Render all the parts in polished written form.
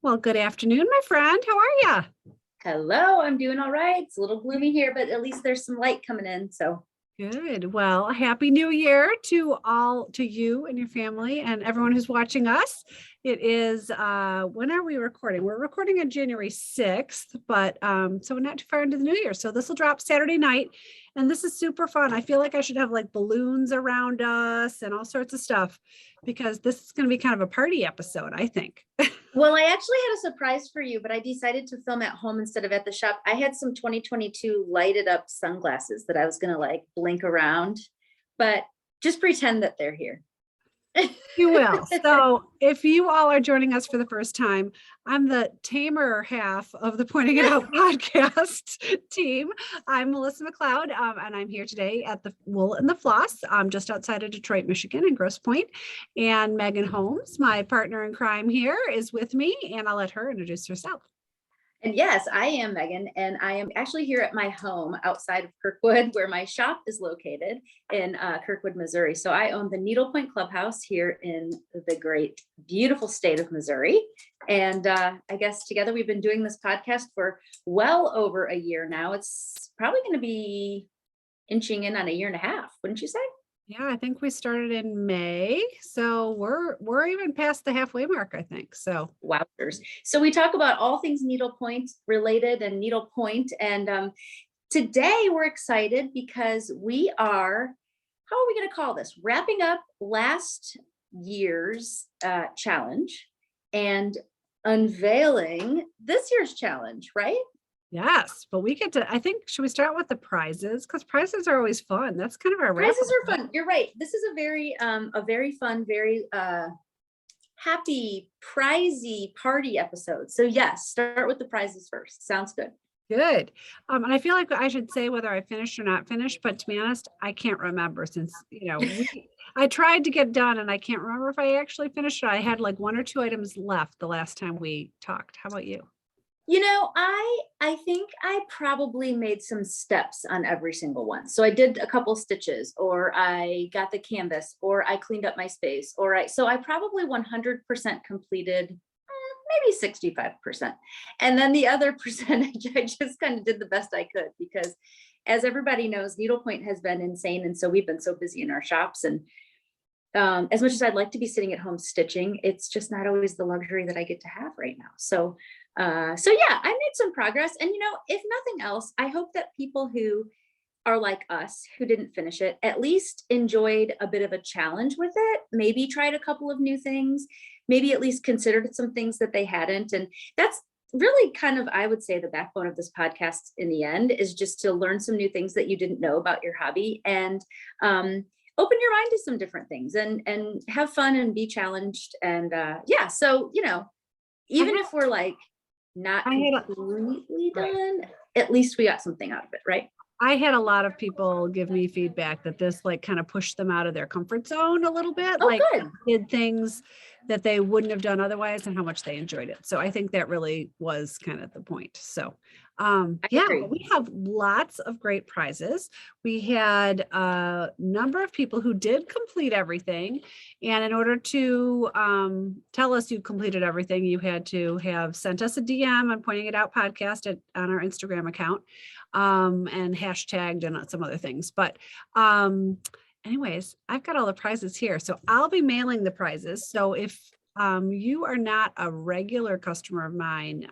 Well, good afternoon, my friend. How are Hello, I'm doing all right. It's a little gloomy here, but at least there's some light coming in. So, you? Good. Well, happy New Year to you and your family and everyone who's watching us. It is when are we recording? We're recording on January 6th, but so we're not too far into the new year. So this will drop Saturday night. And this is super fun. I feel like I should have like balloons around us and all sorts of stuff because this is going to be kind of a party episode, I think. well, I actually had a surprise for you, but I decided to film at home instead of at the shop. I had some 2022 lighted up sunglasses that I was going to like blink around, but just pretend that they're here. You will. So if you all are joining us for the first time, I'm the tamer half of the Pointing It Out podcast team. I'm Melissa McLeod, and I'm here today at the Wool and the Floss, just outside of Detroit, Michigan in Grosse Pointe. And Megan Holmes, my partner in crime here, is with me, and I'll let her introduce herself. And yes, I am Megan, and I am actually here at my home outside of Kirkwood, where my shop is located in Kirkwood, Missouri. So I own the Needlepoint Clubhouse here in the great, beautiful state of Missouri. And I guess together we've been doing this podcast for well over a year now. It's probably going to be inching in on a year and a half, wouldn't you say? Yeah, I think we started in May, so we're even past the halfway mark, I think. So Wowzers. So we talk about all things needlepoint related and needlepoint. And today we're excited because we are, how are we going to call this? Wrapping up last year's challenge and unveiling this year's challenge, right? yes, but we get to, I think, should we start with the prizes? Because prizes are always fun. That's kind of our Prizes are fun. You're right. This is a very fun, very happy, prizey party episode. So yes, start with the prizes first. Sounds good. Good. And I feel like I should say whether I finished or not finished, but to be honest, I can't remember since, I tried to get done and I can't remember if I actually finished it. I had like one or two items left the last time we talked. How about you? I think I probably made some steps on every single one. So I did a couple stitches, or I got the canvas, or I cleaned up my space, so I probably 100% completed maybe 65%. And then the other percentage, I just kind of did the best I could because as everybody knows, needlepoint has been insane. And so we've been so busy in our shops, and as much as I'd like to be sitting at home stitching, it's just not always the luxury that I get to have right now. So yeah, I made some progress. And if nothing else, I hope that people who are like us, who didn't finish it, at least enjoyed a bit of a challenge with it, maybe tried a couple of new things, maybe at least considered some things that they hadn't. And that's really kind of, I would say, the backbone of this podcast in the end, is just to learn some new things that you didn't know about your hobby, and open your mind to some different things, and have fun and be challenged. And yeah, so even if we're like not completely done, at least we got something out of it, right? I had a lot of people give me feedback that this like kind of pushed them out of their comfort zone a little bit, Good. Did things that they wouldn't have done otherwise and how much they enjoyed it. So I think that really was kind of the point. So we have lots of great prizes. We had a number of people who did complete everything. And in order to tell us you completed everything, you had to have sent us a DM on Pointing It Out podcast on our Instagram account, and hashtagged and some other things. But anyways, I've got all the prizes here. So I'll be mailing the prizes. So if you are not a regular customer of mine,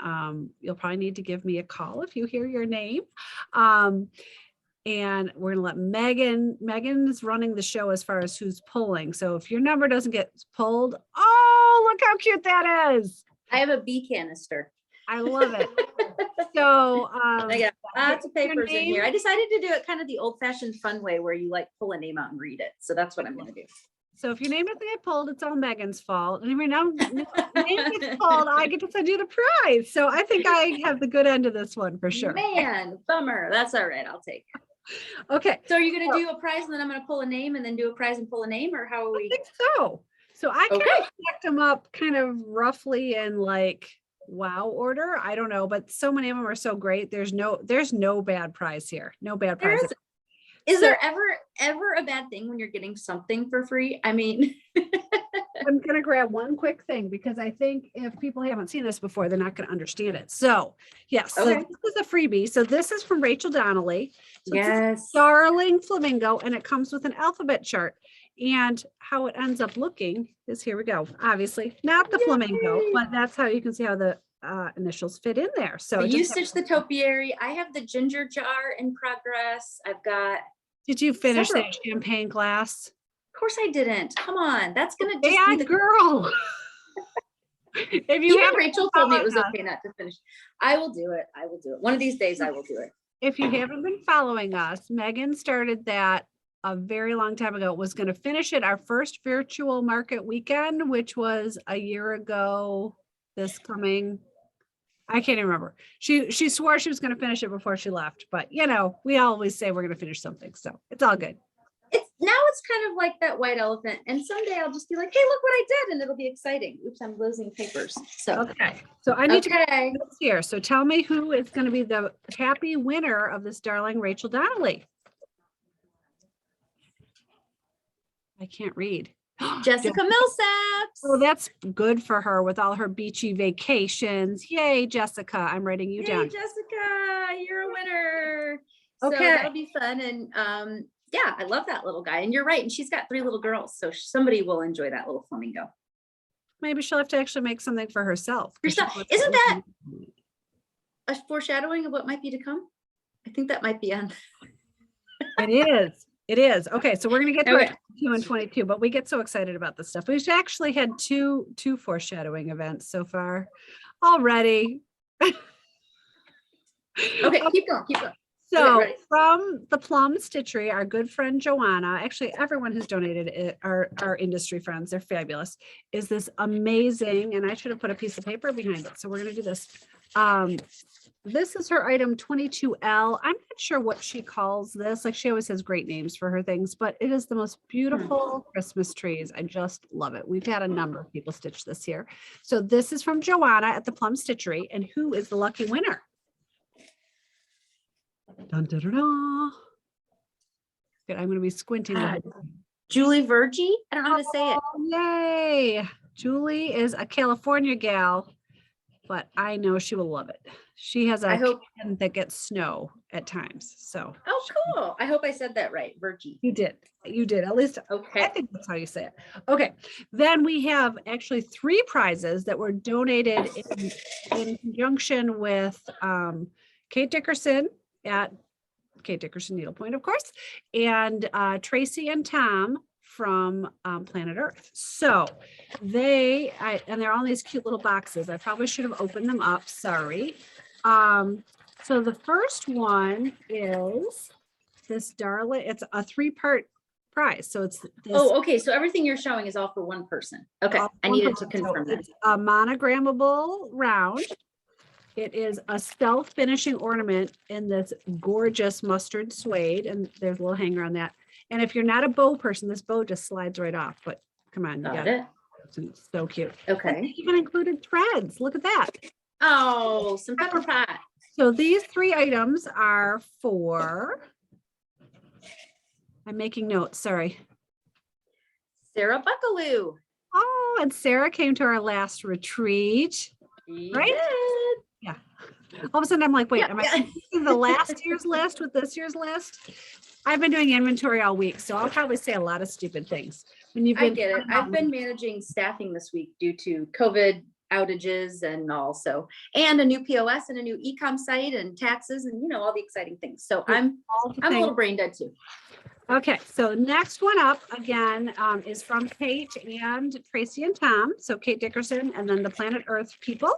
you'll probably need to give me a call if you hear your name. And we're going to let Megan is running the show as far as who's pulling. So if your number doesn't get pulled, oh, look how cute that is. I have a bee canister. I love it. So I got lots of papers in here. I decided to do it kind of the old-fashioned fun way where you like pull a name out and read it. So that's what I'm going to do. So if your name doesn't get pulled, it's all Megan's fault. And if your name gets pulled, I get to send you the prize. So I think I have the good end of this one for sure. Man, bummer. That's all right. I'll take it. Okay. So are you going to do a prize and then I'm going to pull a name and then do a prize and pull a name, or how are we? I think so. So I kind of stacked them up kind of roughly in like wow order. I don't know, but so many of them are so great. There's no bad prize here. No bad prize. Is there ever a bad thing when you're getting something for free? I mean, I'm going to grab one quick thing because I think if people haven't seen this before, they're not going to understand it. So yes, so Okay. this is a freebie. So this is from Rachel Donnelly. So it's a Yes. darling flamingo, and it comes with an alphabet chart. And how it ends up looking is, here we go. Obviously not the flamingo, Yay. but that's how you can see how the initials fit in there. So You just stitched the topiary. I have the ginger jar in progress. I've got, did you finish several. that champagne glass? Of course I didn't. Come on. That's going to just Yeah, be the girl. If you Even haven't Rachel told me it was followed us- okay not to finish. I will do it. I will do it. One of these days I will do it. if you haven't been following us, Megan started that a very long time ago. Was going to finish it our first virtual market weekend, which was a year ago. This coming, I can't even remember. She swore she was going to finish it before she left, but you know, we always say we're going to finish something, so it's all good. It's kind of like that white elephant. And someday I'll just be like, hey, look what I did. And it'll be exciting. Oops, I'm losing papers. So, Okay, so I need to okay. go here. So tell me who is going to be the happy winner of this darling Rachel Donnelly. I can't read. Jessica Millsaps. Oh, that's good for her with all her beachy vacations. Yay, Jessica. I'm writing you Hey, down. Jessica, you're a winner. So Okay. that'll be fun. And yeah, I love that little guy. And you're right. And she's got 3 little girls. So somebody will enjoy that little flamingo. Maybe she'll have to actually make something for herself. 'cause she Herself. wants Isn't to- that a foreshadowing of what might be to come? I think that might be on. It is. It is. Okay, so we're going to get to Okay. 22 and 22, but we get so excited about this stuff. We've actually had two foreshadowing events so far already. Okay, keep going, keep going. So ready. from the Plum Stitchery, our good friend Joanna, actually everyone who's donated it, our industry friends, they're fabulous, is this amazing, and I should have put a piece of paper behind it. So we're going to do this. This is her item 22L. I'm not sure what she calls this. Like she always has great names for her things, but it is the most beautiful Christmas trees. I just love it. We've had a number of people stitch this here. So this is from Joanna at the Plum Stitchery. And who is the lucky winner? Dun, dun, dun, dun. Good. I'm going to be squinting. the whole time. Julie Virgie? I don't know how to say it. Oh, yay. Julie is a California gal, but I know she will love it. She has a I hope. cabin that gets snow at times. So Oh, cool. I hope I said that right. Virgie. you did. You did. At least I Okay. think that's how you say it. Okay. Then we have actually 3 prizes that were donated in conjunction with Kate Dickerson at Kate Dickerson Needlepoint, of course, and Tracy and Tom from Planet Earth. So and they're all in these cute little boxes. I probably should have opened them up. Sorry. So the first one is this darling, it's a 3-part prize. So it's this, Oh, okay. So everything you're showing is all for one person. Okay. I needed to confirm that. it's a monogrammable round. It is a self-finishing ornament in this gorgeous mustard suede, and there's a little hanger on that. And if you're not a bow person, this bow just slides right off, but come on, you Got got it. It's so cute. Okay. And it even included threads. Look at that. Oh, some pepper pot. So these 3 items are for, I'm making notes, sorry. Sarah Buckaloo. Oh, and Sarah came to our last retreat. Right? Did. Yeah. All of a sudden I'm like, wait, Yeah, am I yeah. confusing the last year's list with this year's list? I've been doing inventory all week, so I'll probably say a lot of stupid things. When you've I been get it. I've been managing staffing this week due to COVID outages and also, and a new POS and a new e-com site and taxes and all the exciting things. So I'm a little brain dead too. Okay, so next one up again is from Kate and Tracy and Tom. So Kate Dickerson and then the Planet Earth people.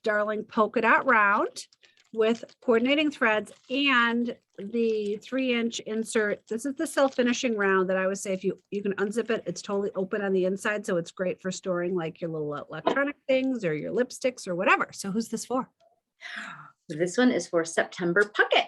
Darling polka dot round with coordinating threads and the 3-inch insert. This is the self-finishing round that I would say if you can unzip it, it's totally open on the inside. So it's great for storing like your little electronic things or your lipsticks or whatever. So who's this for? This one is for September Puckett.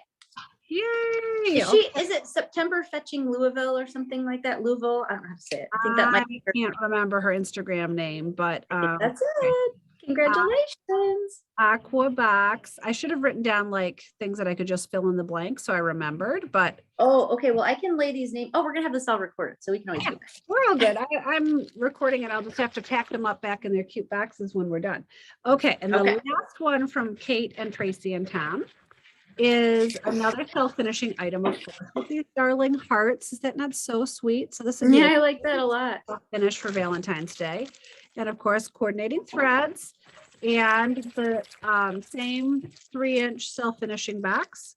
Yay! Is it September Fetching Louisville or something like that? Louisville? I don't know how to say it. I think that might be her. Can't remember her Instagram name, but That's it. Congratulations. Aqua box. I should have written down like things that I could just fill in the blank so I remembered, but Oh, okay. Well, I can lay these names. Oh, we're gonna have this all recorded, so we can always yeah, do that. we're all good. I'm recording it. I'll just have to pack them up back in their cute boxes when we're done. Okay, and the Okay. last one from Kate and Tracy and Tom is another self-finishing item, of course, with these darling hearts. Is that not so sweet? So this would be Yeah, a I like that a lot. finish for Valentine's Day. And of course, coordinating threads and the same 3-inch self-finishing box,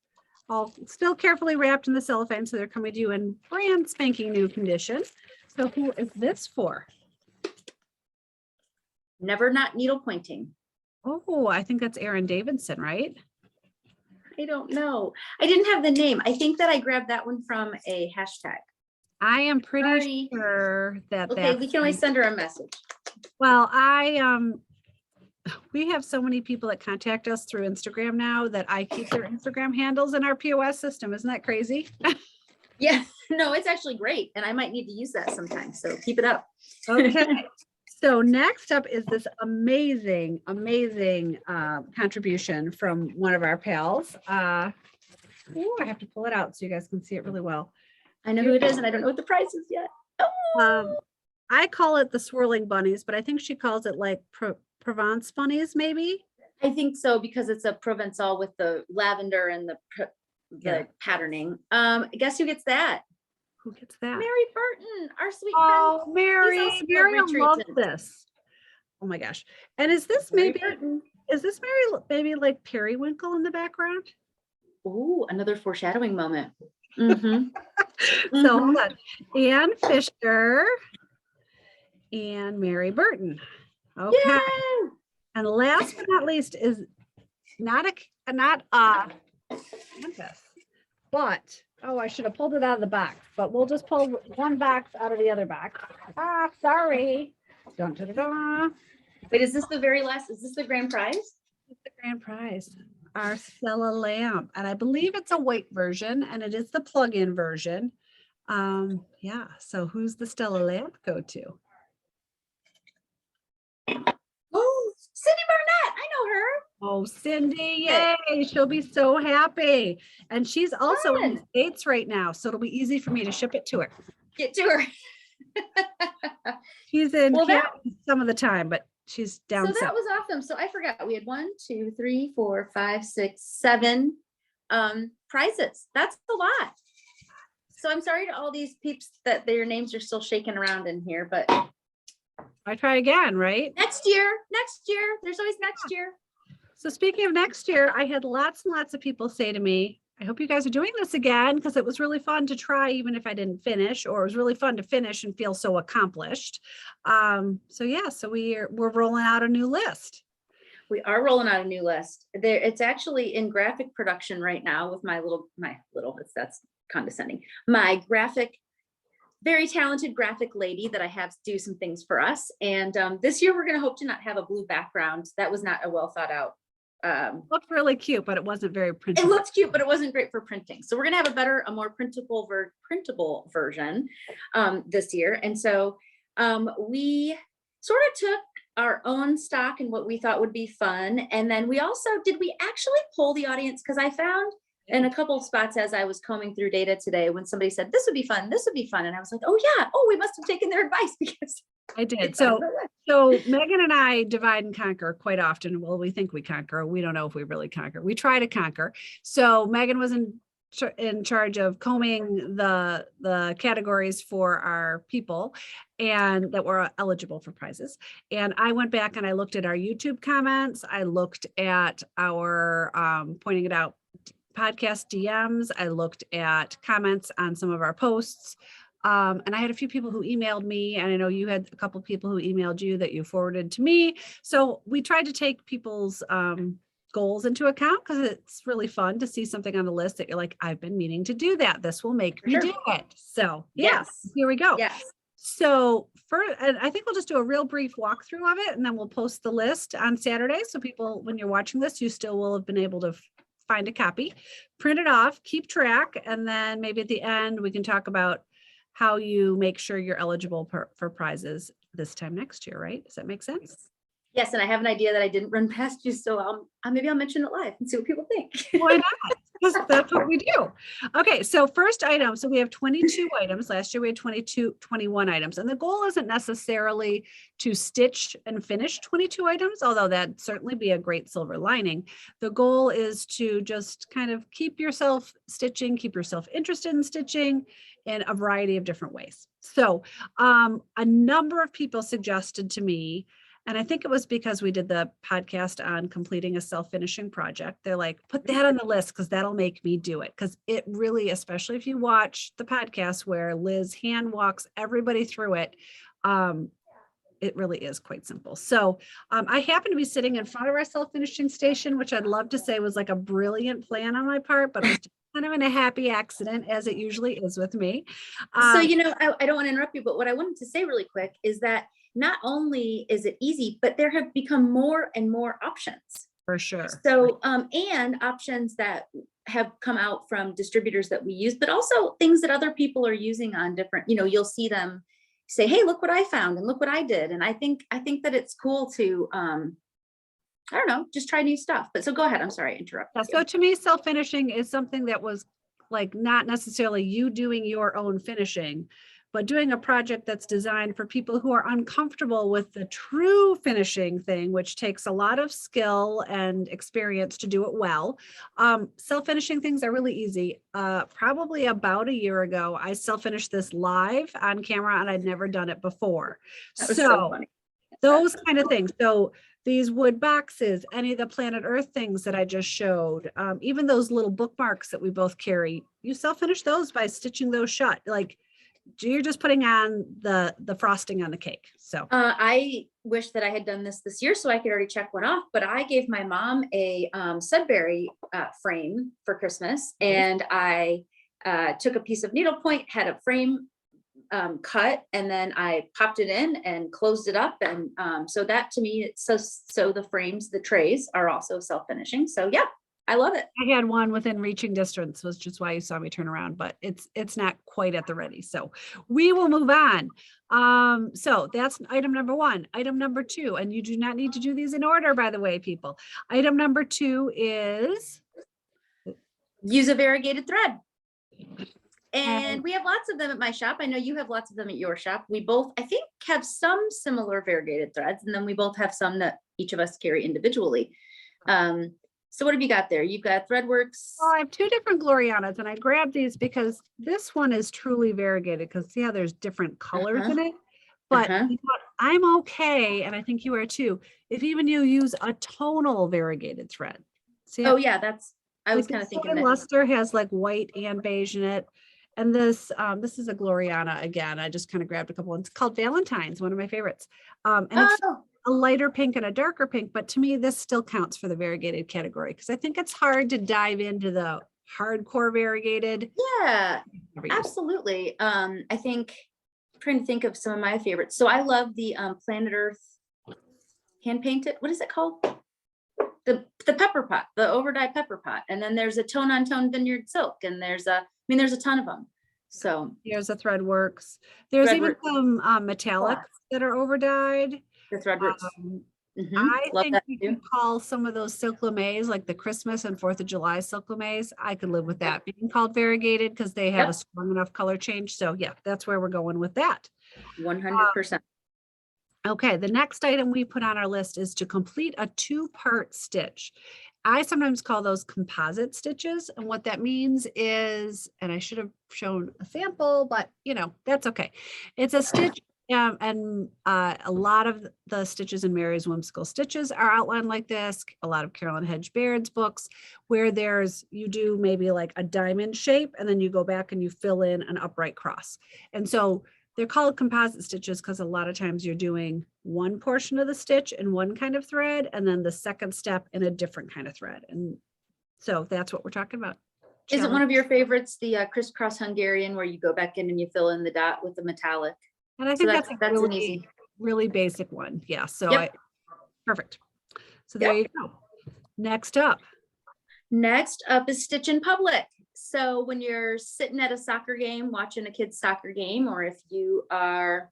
all still carefully wrapped in the cellophane. So they're coming to you in brand spanking new condition. So who is this for? Never not needle pointing. Oh, I think that's Erin Davidson, right? I don't know. I didn't have the name. I think that I grabbed that one from a hashtag. I am pretty Sorry. sure that Okay, we can always send her a message. well, we have so many people that contact us through Instagram now that I keep their Instagram handles in our POS system. Isn't that crazy? Yeah, no, it's actually great. And I might need to use that sometime. So keep it up. Okay. So next up is this amazing contribution from one of our pals. Ooh, I have to pull it out so you guys can see it really well. I know who it is and I don't know what the price is yet. I call it the swirling bunnies, but I think she calls it like Provence bunnies, maybe. I think so because it's a Provençal with the lavender and the patterning. Guess who gets that? Who gets that? Mary Burton, our sweet Oh, friend. Mary, Mary loves retreatant. this. Oh my gosh. And is this Mary maybe, Burton. is this Mary maybe like periwinkle in the background? Ooh, another foreshadowing moment. Mm-hmm. So hold on. Anne Fisher and Mary Burton. Okay. Yay! And last but not least is not a canvas, but oh, I should have pulled it out of the box, but we'll just pull one box out of the other box. Ah, sorry. Dun, dun, dun, dun. Wait, is this the very last? Is this the grand prize? It's the grand prize, our Stella lamp, and I believe it's a white version, and it is the plug-in version. Yeah. So who's the Stella lamp go to? Oh, Cindy Barnett. I know her. Oh, Cindy, yay, she'll be so happy. And she's also in the States right now, so it'll be easy for me to ship it to her. Get to her. She's in Canada some of the time, but she's down So that south. was awesome. So I forgot we had 1, 2, 3, 4, 5, 6, 7 prizes. That's a lot. So I'm sorry to all these peeps that their names are still shaking around in here, but I try again, right? next year, there's always next year. So speaking of next year, I had lots and lots of people say to me, I hope you guys are doing this again because it was really fun to try, even if I didn't finish, or it was really fun to finish and feel so accomplished. So yeah, so we're rolling out a new list. We are rolling out a new list. It's actually in graphic production right now with that's condescending. My very talented graphic lady that I have do some things for us. And this year we're going to hope to not have a blue background. That was not a well thought out. Looked really cute, but it wasn't very printable. It looked cute, but it wasn't great for printing. So we're going to have a more printable version this year. And so we sort of took our own stock and what we thought would be fun. And then we also, did we actually poll the audience? Because I found in a couple of spots as I was combing through data today, when somebody said, this would be fun, this would be fun. And I was like, oh yeah, we must have taken their advice because I did. So Megan and I divide and conquer quite often. Well, we think we conquer. We don't know if we really conquer. We try to conquer. So Megan was in charge of combing the categories for our people and that were eligible for prizes. And I went back and I looked at our YouTube comments. I looked at our pointing it out podcast DMs. I looked at comments on some of our posts. And I had a few people who emailed me, and I know you had a couple of people who emailed you that you forwarded to me. So we tried to take people's goals into account because it's really fun to see something on the list that you're like, I've been meaning to do that. This will make me do it. So yes, here we go. Yes. So and I think we'll just do a real brief walkthrough of it, and then we'll post the list on Saturday. So people, when you're watching this, you still will have been able to find a copy, print it off, keep track, and then maybe at the end we can talk about how you make sure you're eligible for prizes this time next year, right? Does that make sense? Yes, and I have an idea that I didn't run past you, so maybe I'll mention it live and see what people think. Why not? Because that's what we do. Okay, so first item. So we have 22 items. Last year we had 21 items. And the goal isn't necessarily to stitch and finish 22 items, although that'd certainly be a great silver lining. The goal is to just kind of keep yourself stitching, keep yourself interested in stitching in a variety of different ways. So a number of people suggested to me, and I think it was because we did the podcast on completing a self-finishing project. They're like, put that on the list because that'll make me do it. Because it really, especially if you watch the podcast where Liz hand walks everybody through it, it really is quite simple. So I happen to be sitting in front of our self-finishing station, which I'd love to say was like a brilliant plan on my part, but it was just kind of in a happy accident, as it usually is with me. So, I don't want to interrupt you, but what I wanted to say really quick is that not only is it easy, but there have become more and more options. For sure. So, and options that have come out from distributors that we use, but also things that other people are using on different, you'll see them say, hey, look what I found and look what I did. And I think that it's cool to, I don't know, just try new stuff. But so go ahead. I'm sorry, I interrupted you. So to me, self-finishing is something that was like not necessarily you doing your own finishing, but doing a project that's designed for people who are uncomfortable with the true finishing thing, which takes a lot of skill and experience to do it well. Self-finishing things are really easy. Probably about a year ago, I self-finished this live on camera and I'd never done it before. That was so funny. Those kind of things. So these wood boxes, any of the Planet Earth things that I just showed, even those little bookmarks that we both carry, you self-finish those by stitching those shut. Like, you're just putting on the frosting on the cake. So I wish that I had done this year so I could already check one off, but I gave my mom a Sudbury frame for Christmas, and I took a piece of needlepoint, had a frame cut, and then I popped it in and closed it up. And so that to me, it's so the frames, the trays are also self-finishing. So yeah, I love it. I had one within reaching distance, was just why you saw me turn around, but it's not quite at the ready. So we will move on. So that's item number one. Item number two, and you do not need to do these in order, by the way, people. Item number two is use a variegated thread. And we have lots of them at my shop. I know you have lots of them at your shop. We both, I think, have some similar variegated threads, and then we both have some that each of us carry individually. So what have you got there? You've got Threadworks. Well, I have two different Glorianas, and I grabbed these because this one is truly variegated, because see how there's different colors in it. But you know, I'm okay, and I think you are too, if even you use a tonal variegated thread. See oh yeah, I was kind of thinking that. Luster has like white and beige in it. And this is a Gloriana again. I just kind of grabbed a couple ones. It's called Valentine's, one of my favorites. And it's a lighter pink and a darker pink, but to me, this still counts for the variegated category because I think it's hard to dive into the hardcore variegated. Yeah, absolutely. I think I'm trying to think of some of my favorites. So I love the Planet Earth hand painted. What is it called? The pepper pot, the overdye pepper pot. And then there's a tone on tone vineyard silk, and there's a ton of them. So here's a Threadworks. There's even some metallics that are overdyed. The Threadworks. I think you can call some of those silk lamaze, like the Christmas and 4th of July silk lamaze. I could live with that being called variegated because they have a strong enough color change. So yeah, that's where we're going with that. 100%. Okay, the next item we put on our list is to complete a 2-part stitch. I sometimes call those composite stitches. And what that means is, and I should have shown a sample, but that's okay. It's a stitch. And a lot of the stitches in Mary's Whimsical Stitches are outlined like this. A lot of Carolyn Hedge Baird's books where you do maybe like a diamond shape and then you go back and you fill in an upright cross. And so they're called composite stitches because a lot of times you're doing one portion of the stitch in one kind of thread and then the second step in a different kind of thread. And so that's what we're talking about. Is it one of your favorites, the crisscross Hungarian, where you go back in and you fill in the dot with the metallic? And I think that's really, an easy, really basic one. Yeah. So perfect. So there you go. Next up is Stitch in Public. So when you're sitting at a soccer game, watching a kid's soccer game, or if you are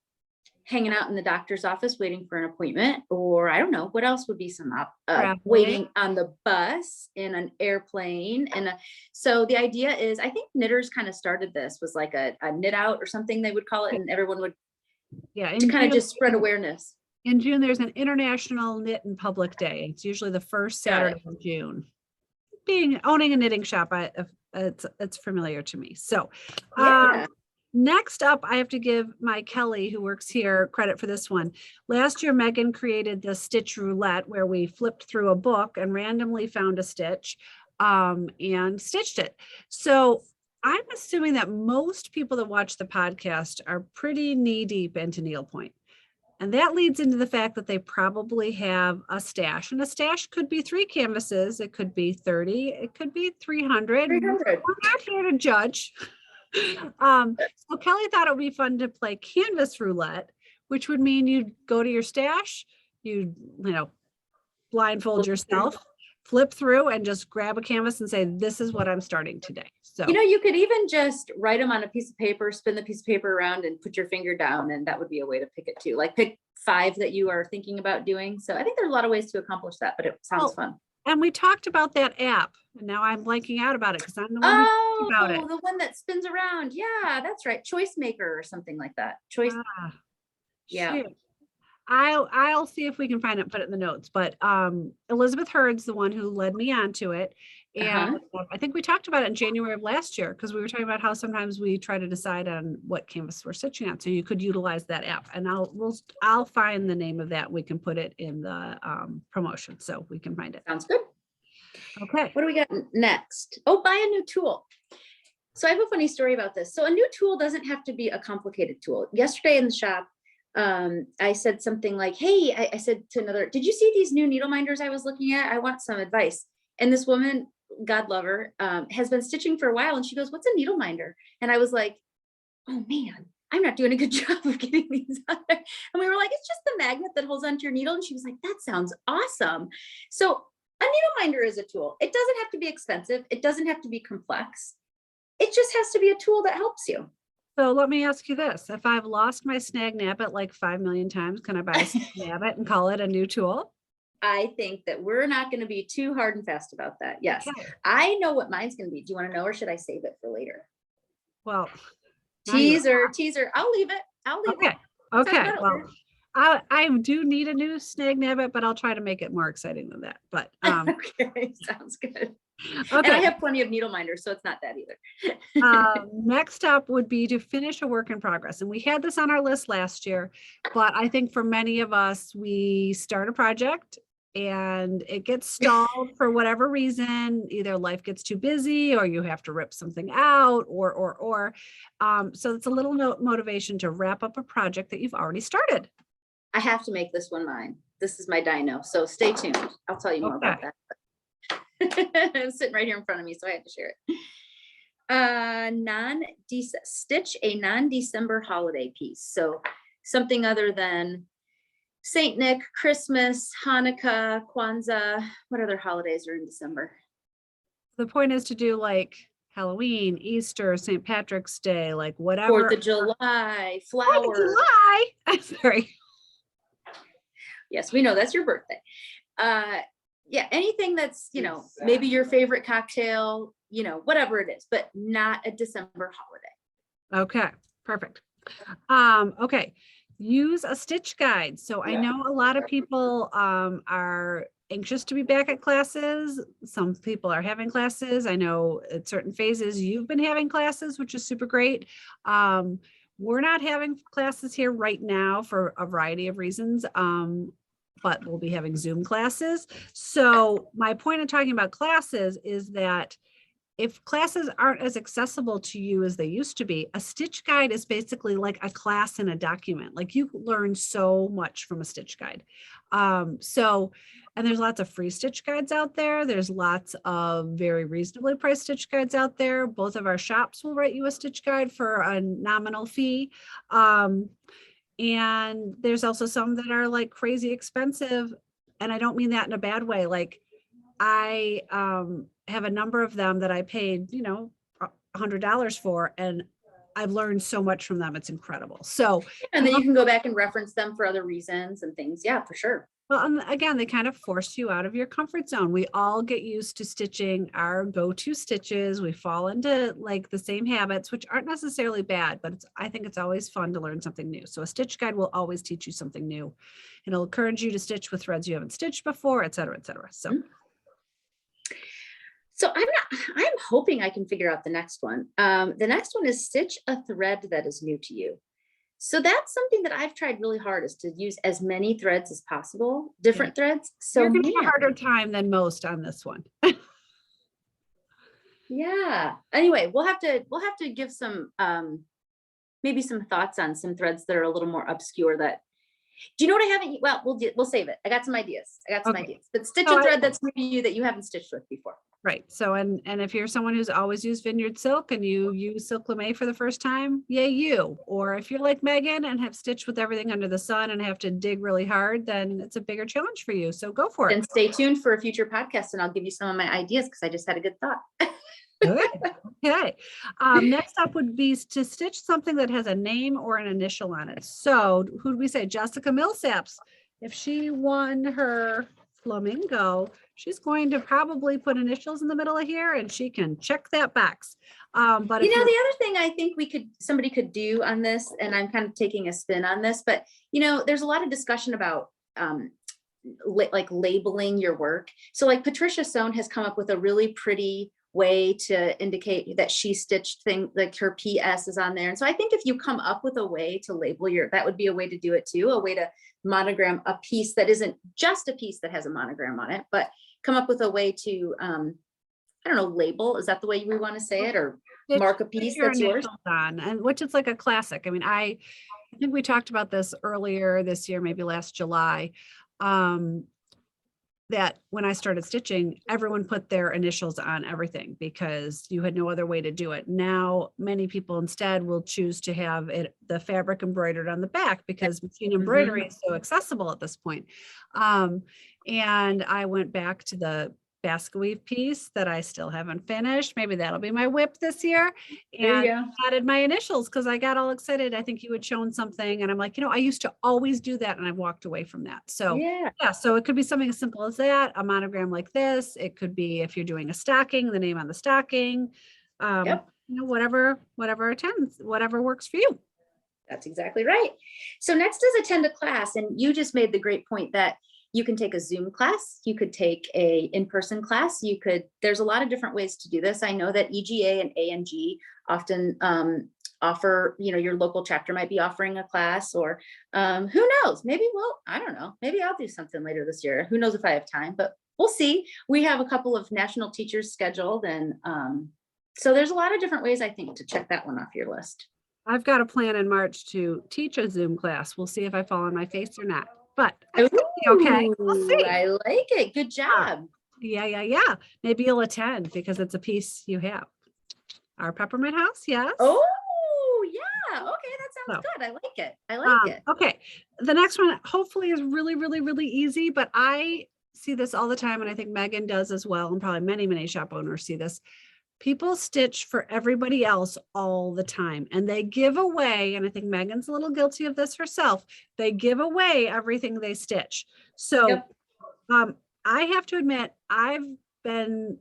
hanging out in the doctor's office waiting for an appointment, or I don't know, what else would be some Traveling. waiting on the bus, in an airplane. And so the idea is, I think knitters kind of started this, was like a knit out or something they would call it, and everyone would, Yeah. to kind of just spread awareness. In June, there's an International Knit in Public Day. It's usually the first Saturday of June. Owning a knitting shop, it's familiar to me. So, Yeah. next up, I have to give my Kelly, who works here, credit for this one. Last year, Megan created the stitch roulette, where we flipped through a book and randomly found a stitch and stitched it. So I'm assuming that most people that watch the podcast are pretty knee deep into needlepoint. And that leads into the fact that they probably have a stash, and a stash could be 3 canvases. It could be 30, it could be 300. 300. We're not here to judge. So Kelly thought it would be fun to play canvas roulette, which would mean you'd go to your stash, you blindfold yourself, flip through and just grab a canvas and say, this is what I'm starting today. So, you could even just write them on a piece of paper, spin the piece of paper around and put your finger down. And that would be a way to pick it too. Like pick 5 that you are thinking about doing. So I think there's a lot of ways to accomplish that, but it sounds fun. And we talked about that app, and now I'm blanking out about it because I'm the one who talked about it. The one that spins around. Yeah, that's right. Choice Maker or something like that. Yeah. Shoot. I'll see if we can find it, put it in the notes, but Elizabeth Hurd's the one who led me onto it. And I think we talked about it in January of last year, because we were talking about how sometimes we try to decide on what canvas we're stitching on. So you could utilize that app, and I'll find the name of that. We can put it in the promotion so we can find it. Sounds good. Okay. What do we got next? Oh, buy a new tool. So I have a funny story about this. So a new tool doesn't have to be a complicated tool. Yesterday in the shop, I said something like, hey, I said to another, did you see these new needle minders I was looking at? I want some advice. And this woman, God love her, has been stitching for a while. And she goes, what's a needle minder? And I was like, oh man, I'm not doing a good job of getting these on there. And we were like, it's just the magnet that holds onto your needle. And she was like, that sounds awesome. So a needle minder is a tool. It doesn't have to be expensive. It doesn't have to be complex. It just has to be a tool that helps you. So let me ask you this. If I've lost my snag nabbit like 5 million times, can I buy a snag nabbit and call it a new tool? I think that we're not going to be too hard and fast about that. Yes. Okay. I know what mine's going to be. Do you want to know, or should I save it for later? Well, teaser. I'll leave it. Okay. Okay. Well, I do need a new snag nabbit, but I'll try to make it more exciting than that. But okay, sounds good. Okay. And I have plenty of needle minders, so it's not that either. Next up would be to finish a work in progress. And we had this on our list last year, but I think for many of us, we start a project and it gets stalled for whatever reason. Either life gets too busy, or you have to rip something out, or so it's a little motivation to wrap up a project that you've already started. I have to make this one mine. This is my dino, so stay tuned. I'll tell you more about that. It's sitting right here in front of me, so I had to share it. Stitch a non-December holiday piece. So something other than Saint Nick, Christmas, Hanukkah, Kwanzaa. What other holidays are in December? The point is to do like Halloween, Easter, St. Patrick's Day, like whatever. 4th of July, flowers. 4th of July. I'm sorry. Yes, we know that's your birthday. Yeah, anything that's, maybe your favorite cocktail, whatever it is, but not a December holiday. Okay, perfect. Okay, use a stitch guide. So I know a lot of people are anxious to be back at classes. Some people are having classes. I know at certain phases you've been having classes, which is super great. We're not having classes here right now for a variety of reasons. But we'll be having Zoom classes. So my point of talking about classes is that if classes aren't as accessible to you as they used to be, a stitch guide is basically like a class in a document. Like you learn so much from a stitch guide. And there's lots of free stitch guides out there. There's lots of very reasonably priced stitch guides out there. Both of our shops will write you a stitch guide for a nominal fee. And there's also some that are like crazy expensive. And I don't mean that in a bad way. Like I have a number of them that I paid, $100 for, and I've learned so much from them. It's incredible. So, and then you can go back and reference them for other reasons and things. Yeah, for sure. well, and again, they kind of force you out of your comfort zone. We all get used to stitching our go-to stitches. We fall into like the same habits, which aren't necessarily bad, but I think it's always fun to learn something new. So a stitch guide will always teach you something new. It'll encourage you to stitch with threads you haven't stitched before, et cetera, et cetera. So. So I'm hoping I can figure out the next one. The next one is stitch a thread that is new to you. So that's something that I've tried really hard, is to use as many threads as possible, different threads. So you're gonna have a harder time than most on this one. Yeah. Anyway, we'll have to give some maybe some thoughts on some threads that are a little more obscure. That, do you know what I haven't? Well, we'll save it. I got some ideas. But stitch a thread that's new to you that you haven't stitched with before. Right. So, and if you're someone who's always used vineyard silk and you use silk lame for the first time, yay you. Or if you're like Megan and have stitched with everything under the sun and have to dig really hard, then it's a bigger challenge for you. So go for it. And stay tuned for a future podcast, and I'll give you some of my ideas, because I just had a good thought. Good. Okay. Next up would be to stitch something that has a name or an initial on it. So who do we say? Jessica Millsaps. If she won her flamingo, she's going to probably put initials in the middle of here, and she can check that box. But you know, the other thing I think somebody could do on this, and I'm kind of taking a spin on this, but you know, there's a lot of discussion about like labeling your work. So like Patricia Sohn has come up with a really pretty way to indicate that she stitched thing, like her PS is on there. And so I think if you come up with a way to label that would be a way to do it too, a way to monogram a piece that isn't just a piece that has a monogram on it, but come up with a way to, I don't know, label, is that the way we want to say it, or mark a piece that's yours on, and which is like a classic. I mean, I think we talked about this earlier this year, maybe last July, that when I started stitching, everyone put their initials on everything because you had no other way to do it. Now, many people instead will choose to have the fabric embroidered on the back, because machine embroidery is so accessible at this point. And I went back to the basket weave piece that I still haven't finished. Maybe that'll be my whip this year. And added my initials because I got all excited. I think you had shown something and I'm like, you know, I used to always do that and I've walked away from that. So yeah, so it could be something as simple as that, a monogram like this. It could be, if you're doing a stocking, the name on the stocking, you know, whatever attends, whatever works for you. That's exactly right. So next is attend a class. And you just made the great point that you can take a Zoom class, you could take a in-person class, there's a lot of different ways to do this. I know that EGA and ANG often offer, you know, your local chapter might be offering a class, or who knows, maybe I don't know, maybe I'll do something later this year. Who knows if I have time, but we'll see. We have a couple of national teachers scheduled, and so there's a lot of different ways, I think, to check that one off your list. I've got a plan in March to teach a Zoom class. We'll see if I fall on my face or not. But okay, we'll see. I like it. Good job. Yeah. Maybe you'll attend because it's a piece you have. Our peppermint house, yes. Oh, yeah. Okay, that sounds good. I like it. I like it. Okay, the next one hopefully is really, really, really easy, but I see this all the time, and I think Megan does as well, and probably many shop owners see this. People stitch for everybody else all the time, and they give away, and I think Megan's a little guilty of this herself, they give away everything they stitch. So I have to admit, I've been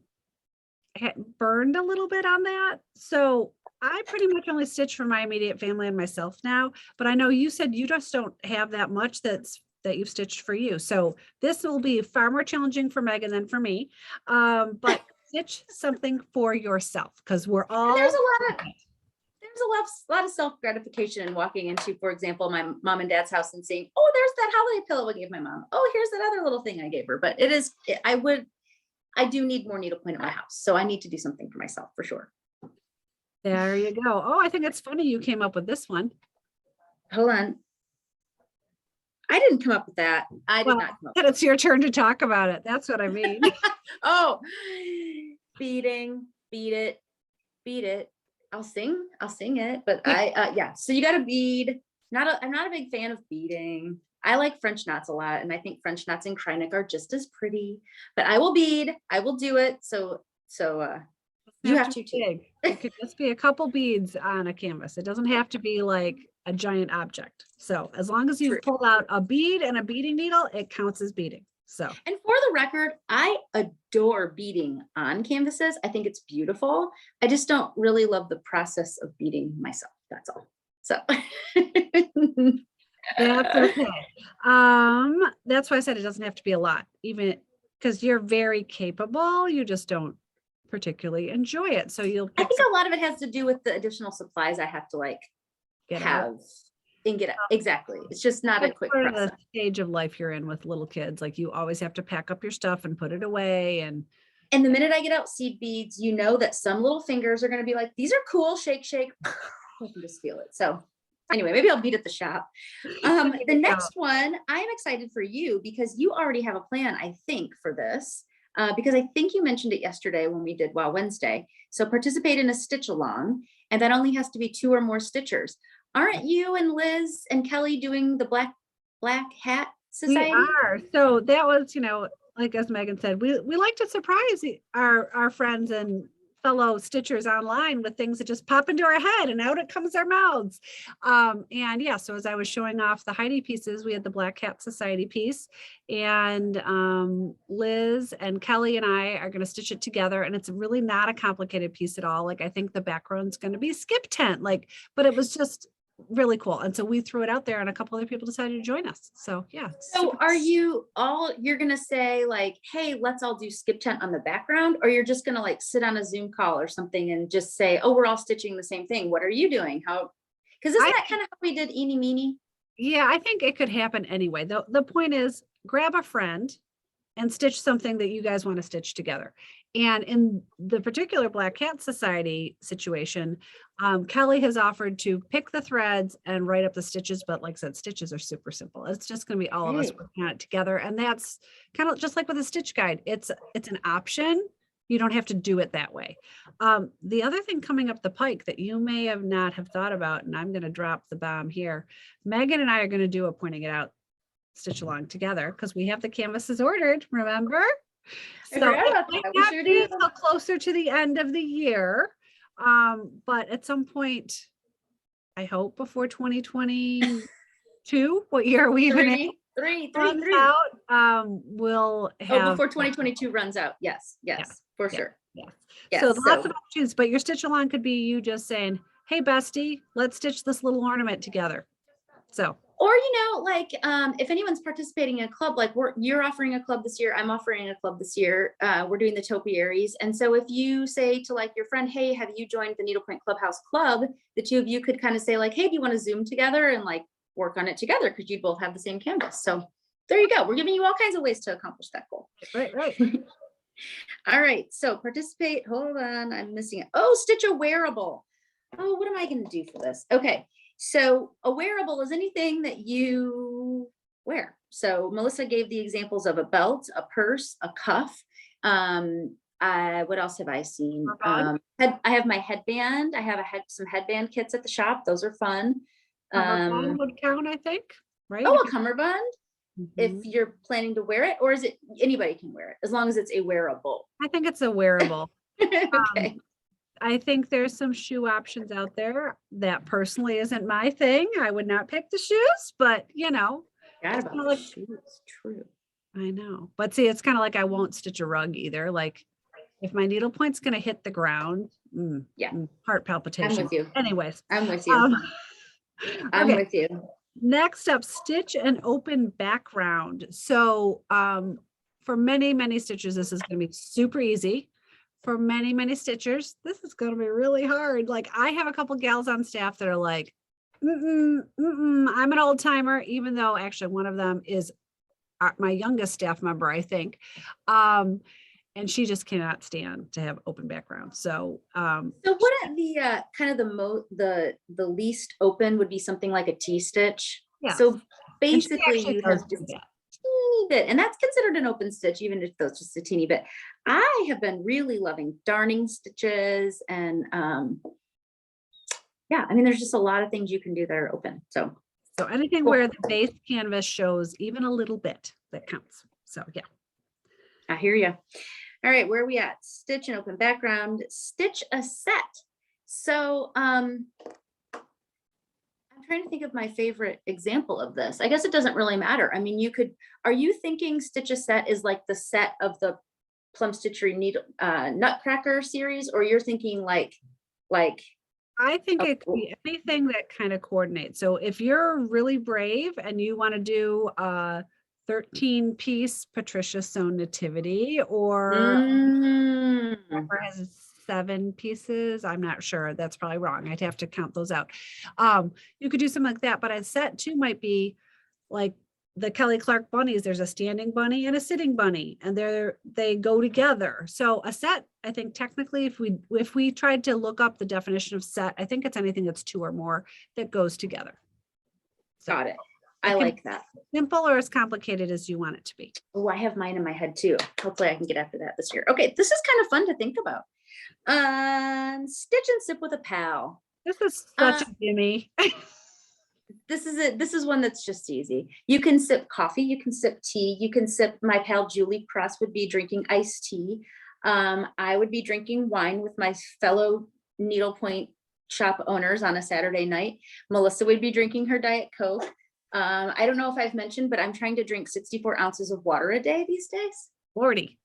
burned a little bit on that. So I pretty much only stitch for my immediate family and myself now, but I know you said you just don't have that much that you've stitched for you. So this will be far more challenging for Megan than for me. But stitch something for yourself, because we're all, there's a lot of self-gratification in walking into, for example, my mom and dad's house and saying, oh, there's that holiday pillow I gave my mom. Oh, here's that other little thing I gave her. But I do need more needlepoint at my house. So I need to do something for myself for sure. There you go. Oh, I think it's funny you came up with this one. Hold on. I didn't come up with that. I did not come up with that. It's your turn to talk about it. That's what I mean. Oh, beating, beat it. I'll sing it, but so you got to bead. I'm not a big fan of beading. I like French knots a lot, and I think French knots and Kreinik are just as pretty, but I will bead. I will do it. So You Doesn't have to be too. big. It could just be a couple beads on a canvas. It doesn't have to be like a giant object. So as long as True. you've pulled out a bead and a beading needle, it counts as beading. So, And for the record, I adore beading on canvases. I think it's beautiful. I just don't really love the process of beading myself. That's all. So that's okay. That's why I said it doesn't have to be a lot, even because you're very capable. You just don't particularly enjoy it. So you'll I pick think a lot of it has to do with the additional supplies I have to like get out. have and get out. Exactly. It's just not a That's quick part of process. the stage of life you're in with little kids. Like you always have to pack up your stuff and put it away. And And the minute I get out seed beads, you know that some little fingers are going to be like, these are cool, shake, shake. I can just feel it. So anyway, maybe I'll beat at the shop. The next one, I'm excited for you because you already have a plan, I think, for this. Because I think you mentioned it yesterday when we did Wow Wednesday. So participate in a stitch along, and that only has to be 2 or more stitchers. Aren't you and Liz and Kelly doing the Black Hat Society? we are. So that was, like as Megan said, we like to surprise our friends and fellow stitchers online with things that just pop into our head and out it comes our mouths. And yeah, so as I was showing off the Heidi pieces, we had the Black Hat Society piece, and Liz and Kelly and I are going to stitch it together, and it's really not a complicated piece at all. Like I think the background's going to be skip tent, but it was just really cool. And so we threw it out there and a couple other people decided to join us. So yeah. So are you all, you're going to say like, hey, let's all do skip tent on the background, or you're just going to like sit on a Zoom call or something and just say, oh, we're all stitching the same thing. What are you doing? How, because isn't that kind of how we did Eeny Meeny? Yeah, I think it could happen anyway. The point is grab a friend and stitch something that you guys want to stitch together. And in the particular Black Cat Society situation, Kelly has offered to pick the threads and write up the stitches, but like I said, stitches are super simple. It's just going to be all of us working on it together. And that's kind of just like with a stitch guide. It's an option. You don't have to do it that way. The other thing coming up the pike that you may have not have thought about, and I'm going to drop the bomb here, Megan and I are going to do a pointing it out stitch along together because we have the canvases ordered, remember? So it might not be until closer to the end of the year, but at some point, I hope before 2022, what year are we even in? Three. Out, we'll have before 2022 runs out. Yes, for sure. Yes. Yes, So lots of options, but your stitch along could be you just saying, hey, bestie, let's stitch this little ornament together. So. Or, like if anyone's participating in a club, like you're offering a club this year, I'm offering a club this year. We're doing the topiaries. And so if you say to like your friend, hey, have you joined the Needlepoint Clubhouse Club? The two of you could kind of say like, hey, do you want to Zoom together and like work on it together? Because you'd both have the same canvas. So there you go. We're giving you all kinds of ways to accomplish that goal. Right. All right. So participate. Hold on. I'm missing it. Oh, stitch a wearable. Oh, what am I going to do for this? Okay. So a wearable is anything that you wear. So Melissa gave the examples of a belt, a purse, a cuff. What else have I seen? I have my headband. I have some headband kits at the shop. Those are fun. Would count, I think, right? Oh, a cummerbund. Mm-hmm. If you're planning to wear it, or is it anybody can wear it as long as it's a wearable? I think it's a wearable. Okay. I think there's some shoe options out there that personally isn't my thing. I would not pick the shoes, but Forgot about the shoes. True. I know. But see, it's kind of like I won't stitch a rug either. Like if my needle point's going to hit the ground, heart palpitation. I'm with you. Anyways. I'm with you. I'm with you. Next up, stitch an open background. So for many, many stitchers, this is going to be super easy. For many, many stitchers, this is going to be really hard. Like I have a couple gals on staff that are like, I'm an old timer, even though actually one of them is my youngest staff member, I think. And she just cannot stand to have open background. So wouldn't the kind of the least open would be something like a T-stitch? Yeah. So basically you have just that. Teeny bit, and that's considered an open stitch, even if that's just a teeny bit. I have been really loving darning stitches, and there's just a lot of things you can do that are open. So anything where the base canvas shows even a little bit, that counts. So yeah, I hear you. All All right, where are we at? Stitch and open background, stitch a set. So I'm trying to think of my favorite example of this. I guess it doesn't really matter. I mean, are you thinking stitch a set is like the set of the Plum Stitchery needle Nutcracker series, or you're thinking like I think it could be anything that kind of coordinates. So if you're really brave and you want to do a 13-piece Patricia sewn nativity, or Nutcracker has 7 pieces, I'm not sure. That's probably wrong. I'd have to count those out. You could do something like that, but a set too might be like the Kelly Clark bunnies. There's a standing bunny and a sitting bunny, and they go together. So a set, I think technically, if we tried to look up the definition of set, I think it's anything that's 2 or more that goes together. So got it. I like that. Simple or as complicated as you want it to be. Oh, I have mine in my head too. Hopefully I can get after that this year. Okay, this is kind of fun to think about. Stitch and sip with a pal. This is such a gimme. This is one that's just easy. You can sip coffee, you can sip tea, you can sip, my pal Julie Press would be drinking iced tea. I would be drinking wine with my fellow needlepoint shop owners on a Saturday night. Melissa would be drinking her Diet Coke. I don't know if I've mentioned, but I'm trying to drink 64 ounces of water a day these days. Lordy.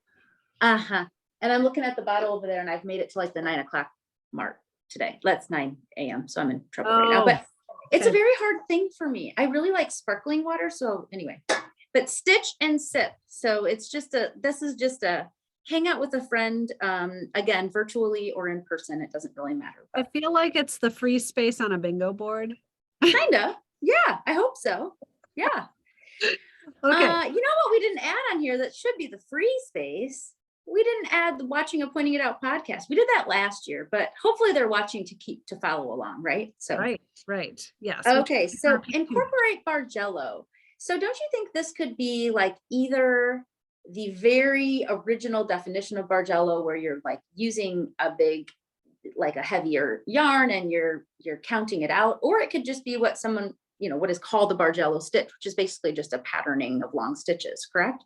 And I'm looking at the bottle over there, and I've made it to like the 9 o'clock mark today. That's 9 a.m. So I'm in trouble right now, but it's a very hard thing for me. I really like sparkling water. So anyway, but stitch and sip. So it's just this is just a hang out with a friend, again, virtually or in person. It doesn't really matter. I feel like it's the free space on a bingo board. Kinda. Yeah, I hope so. Yeah. Okay. You know what we didn't add on here that should be the free space? We didn't add the Watching and Pointing It Out podcast. We did that last year, but hopefully they're watching to follow along, right? So right. Yes. Okay, so incorporate Bargello. So don't you think this could be like either the very original definition of Bargello, where you're like using a big, like a heavier yarn and you're counting it out, or it could just be what someone, what is called the Bargello stitch, which is basically just a patterning of long stitches, correct?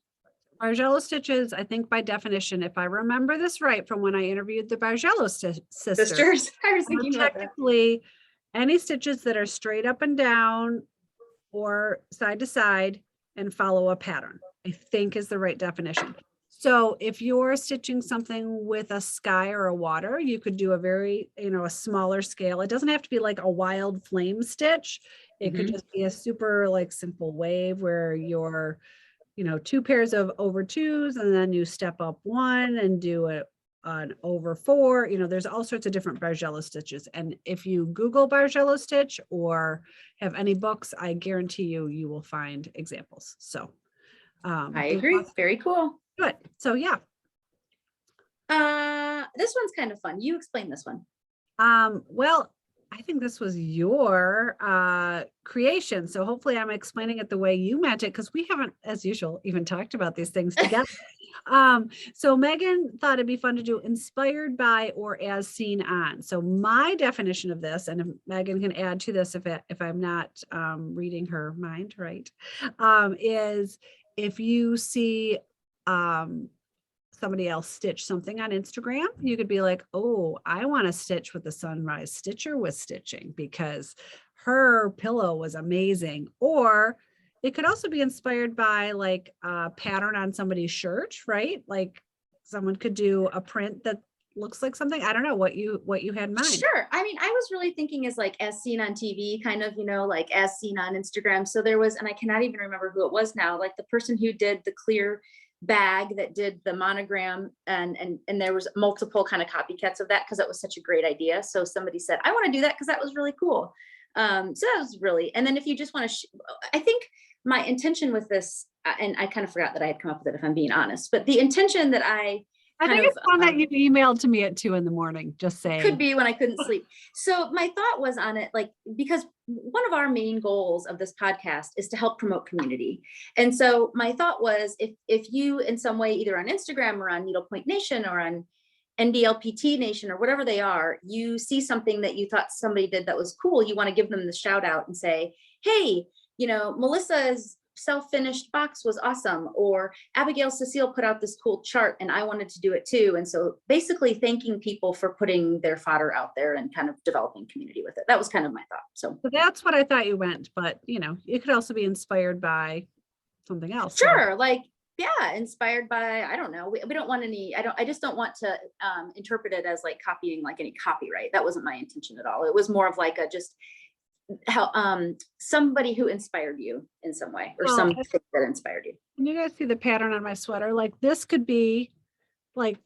Bargello stitches, I think by definition, if I remember this right from when I interviewed the Bargello sisters, I was thinking about that. Technically any stitches that are straight up and down or side to side and follow a pattern, I think is the right definition. So if you're stitching something with a sky or a water, you could do a very, a smaller scale. It doesn't have to be like a wild flame stitch. It could just be a super like simple wave where you're, 2 pairs of over 2s, and then you step up 1 and do an over 4. There's all sorts of different Bargello stitches. And if you Google Bargello stitch or have any books, I guarantee you will find examples. So I agree. Very cool. Good. So yeah. This one's kind of fun. You explain this one. Well, I think this was your creation. So hopefully I'm explaining it the way you meant it, because we haven't, as usual, even talked about these things together. So Megan thought it'd be fun to do inspired by or as seen on. So my definition of this, and if Megan can add to this if I'm not reading her mind right, is if you see somebody else stitch something on Instagram, you could be like, oh, I want to stitch what the Sunrise Stitcher was stitching because her pillow was amazing. Or it could also be inspired by like a pattern on somebody's shirt, right? Like someone could do a print that looks like something. I don't know what you had in mind. Sure. I mean, I was really thinking is like as seen on TV, kind of, like as seen on Instagram. So there was, and I cannot even remember who it was now, like the person who did the clear bag that did the monogram, and there was multiple kind of copycats of that because that was such a great idea. So somebody said, I want to do that because that was really cool. So that was really, and then if you just want to, I think my intention with this, and I kind of forgot that I had come up with it, if I'm being honest, but the intention that I think it's one that you emailed to me at 2 a.m, just saying. Could be when I couldn't sleep. So my thought was on it, like, because one of our main goals of this podcast is to help promote community. And so my thought was if you in some way, either on Instagram or on Needlepoint Nation or on NDLPT Nation or whatever they are, you see something that you thought somebody did that was cool, you want to give them the shout out and say, hey, Melissa is self-finished box was awesome, or Abigail Cecile put out this cool chart and I wanted to do it too. And so basically thanking people for putting their fodder out there and kind of developing community with it. That was kind of my thought. So that's what I thought you went, but you know, it could also be inspired by something else. Sure. So. Like, yeah, inspired by, I don't know. We don't want any, I just don't want to interpret it as like copying like any copyright. That wasn't my intention at all. It was more of like a just how somebody who inspired you in some way, or something that inspired you. Can you guys see the pattern on my sweater? Like this could be like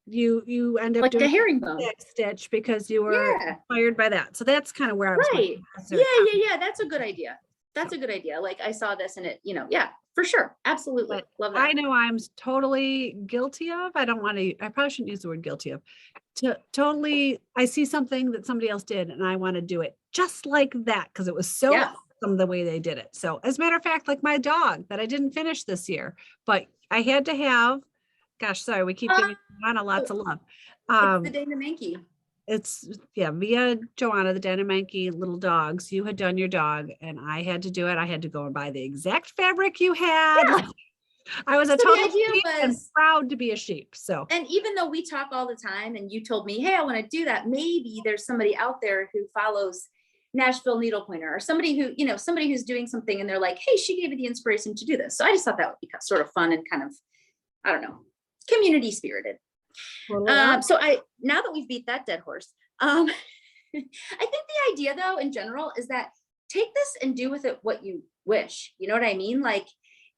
you end up like doing a herringbone stitch because you were inspired by that. So that's kind of where I was going. Yeah. That's a good idea. That's a good idea. Like I saw this and it, you know, yeah, for sure. Absolutely. But love that. I know I'm totally guilty of, I probably shouldn't use the word guilty of, totally, I see something that somebody else did and I want to do it just like that because it was so awesome the way they did it. So as a matter of fact, like my dog that I didn't finish this year, but I had to have, gosh, sorry, we keep giving Joanna lots of love. It's the Dana Mankey. It's via Joanna, the Dana Mankey little dogs. You had done your dog and I had to do it. I had to go and buy the exact fabric you had. Yeah. I was a total sheep and proud to be a sheep. So, and even though we talk all the time and you told me, hey, I want to do that, maybe there's somebody out there who follows Nashville Needlepointer or somebody who, you know, somebody who's doing something and they're like, hey, she gave me the inspiration to do this. So I just thought that would be sort of fun and kind of, I don't know, community spirited. So now that we've beat that dead horse, I think the idea though, in general, is that take this and do with it what you wish. You know what I mean? Like,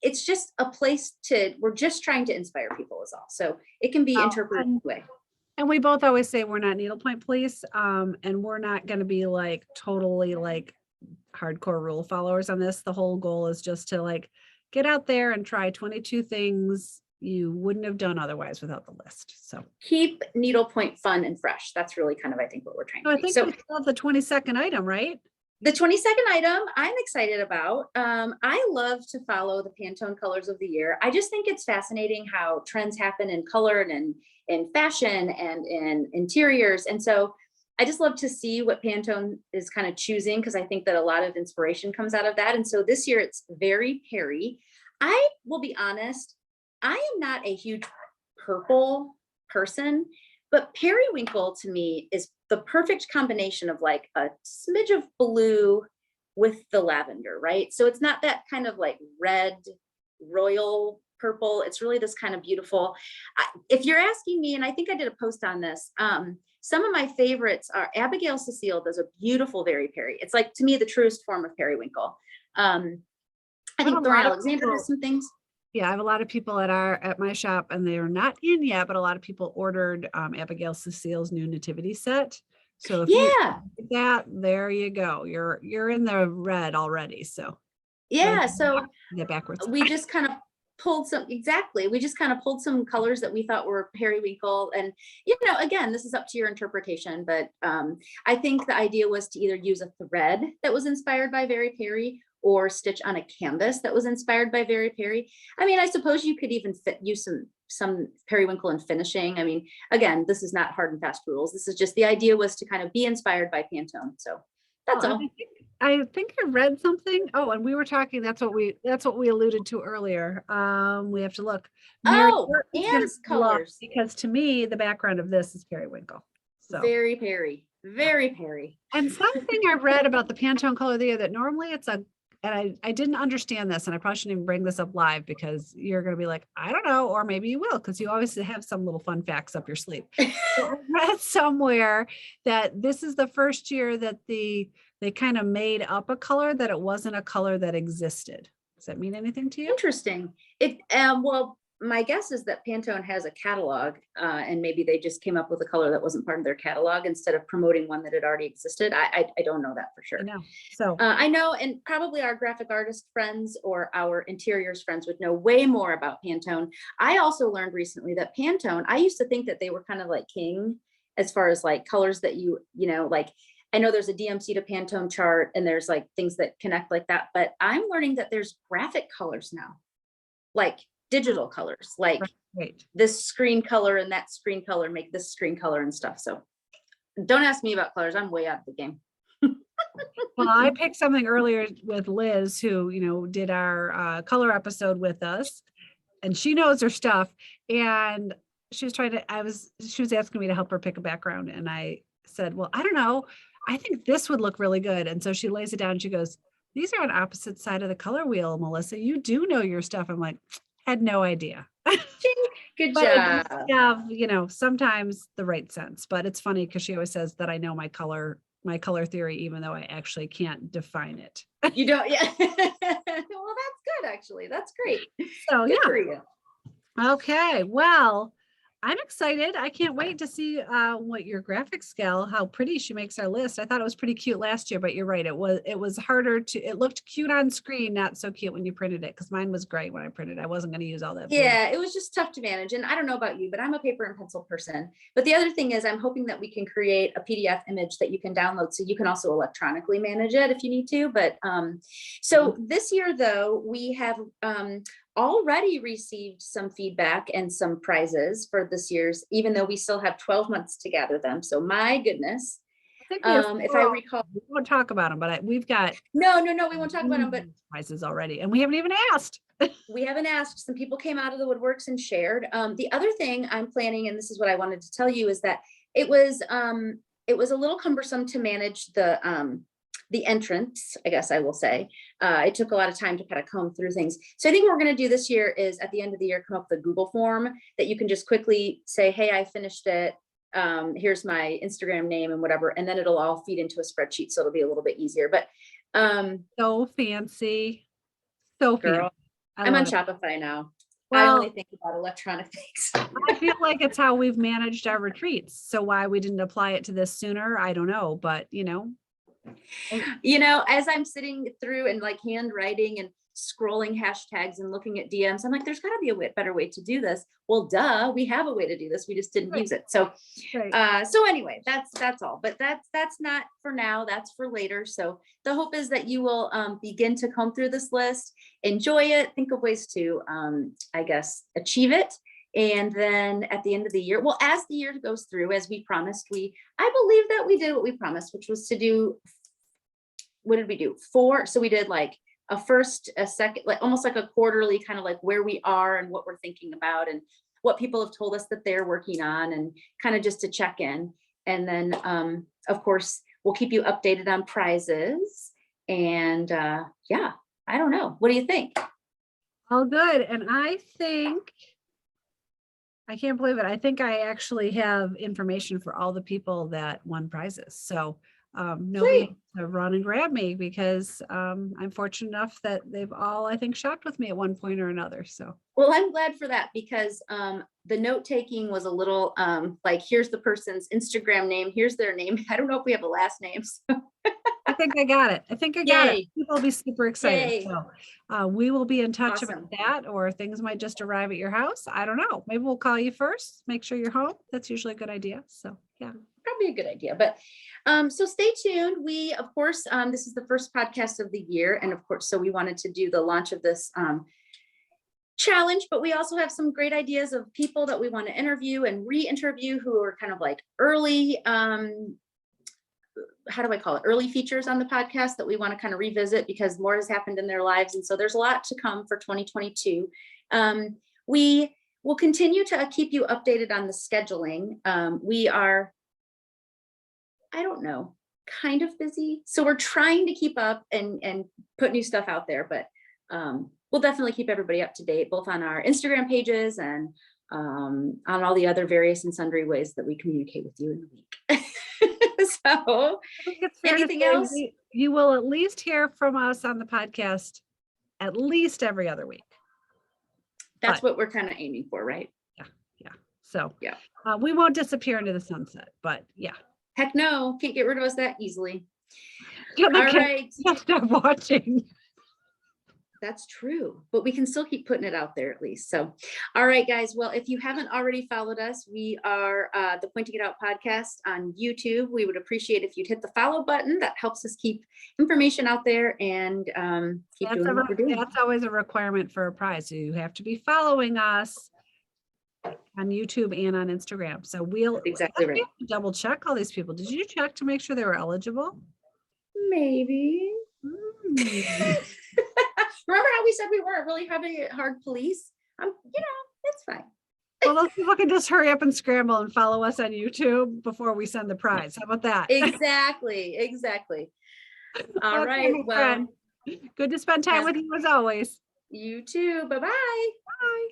it's just a place we're just trying to inspire people is all. So it can be interpreted that way. And we both always say we're not needlepoint police. And we're not going to be like totally like hardcore rule followers on this. The whole goal is just to like get out there and try 22 things you wouldn't have done otherwise without the list. So keep needlepoint fun and fresh. That's really kind of, I think, what we're trying to do. I think we still have the 22nd item, right? The 22nd item I'm excited about. I love to follow the Pantone colors of the year. I just think it's fascinating how trends happen in color and in fashion and in interiors. And so I just love to see what Pantone is kind of choosing because I think that a lot of inspiration comes out of that. And so this year it's very Perry. I will be honest, I am not a huge purple person, but periwinkle to me is the perfect combination of like a smidge of blue with the lavender, right? So it's not that kind of like red royal purple. It's really this kind of beautiful. If you're asking me, and I think I did a post on this, some of my favorites are Abigail Cecile does a beautiful Very Perry. It's like, to me, the truest form of periwinkle. I think Lauren Alexander does some things. Yeah, I have a lot of people at my shop and they're not in yet, but a lot of people ordered Abigail Cecile's new nativity set. So if you like that, there you go. You're in the red already. So so get backwards. We just kind of pulled some colors that we thought were periwinkle. And, you know, again, this is up to your interpretation, but I think the idea was to either use a thread that was inspired by Very Perry or stitch on a canvas that was inspired by Very Perry. I mean, I suppose you could even use some periwinkle in finishing. I mean, again, this is not hard and fast rules. This is just, the idea was to kind of be inspired by Pantone. So that's all. I think I read something. Oh, and we were talking, that's what we alluded to earlier. We have to look. Anne's colors. Because to me, the background of this is periwinkle. So Very Perry. And something I read about the Pantone color there that normally it's and I didn't understand this, and I probably shouldn't even bring this up live because you're going to be like, I don't know, or maybe you will, because you always have some little fun facts up your sleeve. So I read somewhere that this is the first year that they kind of made up a color that it wasn't a color that existed. Does that mean anything to you? Interesting. Well, my guess is that Pantone has a catalog and maybe they just came up with a color that wasn't part of their catalog instead of promoting one that had already existed. I don't know that for sure. I know, and probably our graphic artist friends or our interiors friends would know way more about Pantone. I also learned recently that Pantone, I used to think that they were kind of like king as far as like colors that you know, like I know there's a DMC to Pantone chart and there's like things that connect like that, but I'm learning that there's graphic colors now, like digital colors, like this screen color and that screen color make this screen color and stuff. So don't ask me about colors. I'm way out of the game. Well, I picked something earlier with Liz, who, did our color episode with us, and she knows her stuff. And she was she was asking me to help her pick a background. And I said, well, I don't know. I think this would look really good. And so she lays it down and she goes, these are on opposite side of the color wheel, Melissa. You do know your stuff. I'm like, had no idea. Good But job. I do have, sometimes the right sense. But it's funny because she always says that I know my color theory, even though I actually can't define it. You don't, yeah. Well, that's good, actually. That's great. So Good for yeah. you. Okay. Well, I'm excited. I can't wait to see what your graphics gal, how pretty she makes our list. I thought it was pretty cute last year, but you're right. It was harder it looked cute on screen, not so cute when you printed it, because mine was great when I printed. I wasn't going to use all that. Yeah, it was just tough to manage. And I don't know about you, but I'm a paper and pencil person. But the other thing is I'm hoping that we can create a PDF image that you can download so you can also electronically manage it if you need to. But so this year, though, we have already received some feedback and some prizes for this year's, even though we still have 12 months to gather them. So my goodness. If I recall, we won't talk about them, but we've got no, we won't talk about them, but prizes already, and we haven't even asked. We haven't asked. Some people came out of the woodworks and shared. The other thing I'm planning, and this is what I wanted to tell you, is that it was a little cumbersome to manage the entrance, I guess I will say. It took a lot of time to kind of comb through things. So I think what we're going to do this year is at the end of the year, come up with a Google form that you can just quickly say, hey, I finished it. Here's my Instagram name and whatever. And then it'll all feed into a spreadsheet. So it'll be a little bit easier, but so fancy. So girl, fancy. I'm on Shopify now. Well, I only think about electronic things. I feel like it's how we've managed our retreats. So why we didn't apply it to this sooner, I don't know, but as I'm sitting through and like handwriting and scrolling hashtags and looking at DMs, I'm like, there's got to be a better way to do this. Well, duh, we have a way to do this. We just didn't use it. So, so anyway, that's all. But that's not for now. That's for later. So the hope is that you will begin to comb through this list, enjoy it, think of ways to, I guess, achieve it. And then at the end of the year, well, as the year goes through, as we promised, I believe that we did what we promised, which was to do, what did we do? 4. So we did like a first, a second, like almost like a quarterly kind of like where we are and what we're thinking about and what people have told us that they're working on, and kind of just to check in. And then, of course, we'll keep you updated on prizes. And yeah, I don't know. What do you think? All good. And I can't believe it. I think I actually have information for all the people that won prizes. So nobody to run and grab me, because I'm fortunate enough that they've all, I think, shopped with me at one point or another. So, well, I'm glad for that, because the note taking was a little like, here's the person's Instagram name, here's their name. I don't know if we have a last name. So. I think I got it. People will be super excited. Yay. So we will be in touch Awesome. about that, or things might just arrive at your house. I don't know. Maybe we'll call you first, make sure you're home. That's usually a good idea. So yeah. Probably a good idea. But so stay tuned. We, of course, this is the first podcast of the year. And of course, so we wanted to do the launch of this challenge, but we also have some great ideas of people that we want to interview and re-interview who are kind of like early, how do I call it? Early features on the podcast that we want to kind of revisit, because more has happened in their lives. And so there's a lot to come for 2022. We will continue to keep you updated on the scheduling. We are, I don't know, kind of busy. So we're trying to keep up and put new stuff out there, but we'll definitely keep everybody up to date, both on our Instagram pages and on all the other various and sundry ways that we communicate with you in the week. So anything else? You will at least hear from us on the podcast at least every other week. That's what we're kind of aiming for, right? Yeah. So yeah, we won't disappear into the sunset, but yeah. Heck no, can't get rid of us that easily. All right. Stop watching. That's true, but we can still keep putting it out there at least. So, all right, guys. Well, if you haven't already followed us, we are the Pointing It Out podcast on YouTube. We would appreciate if you'd hit the follow button. That helps us keep information out there and keep doing what we're doing. That's always a requirement for a prize. So you have to be following us on YouTube and on Instagram. So we'll exactly right. Double check all these people. Did you check to make sure they were eligible? Maybe. Mm. Remember how we said we weren't really having hard police? It's fine. Well, those people can just hurry up and scramble and follow us on YouTube before we send the prize. How about that? Exactly. All Okay, right. my Well, friend. Good to spend time with you as always. you too. Bye-bye. Bye.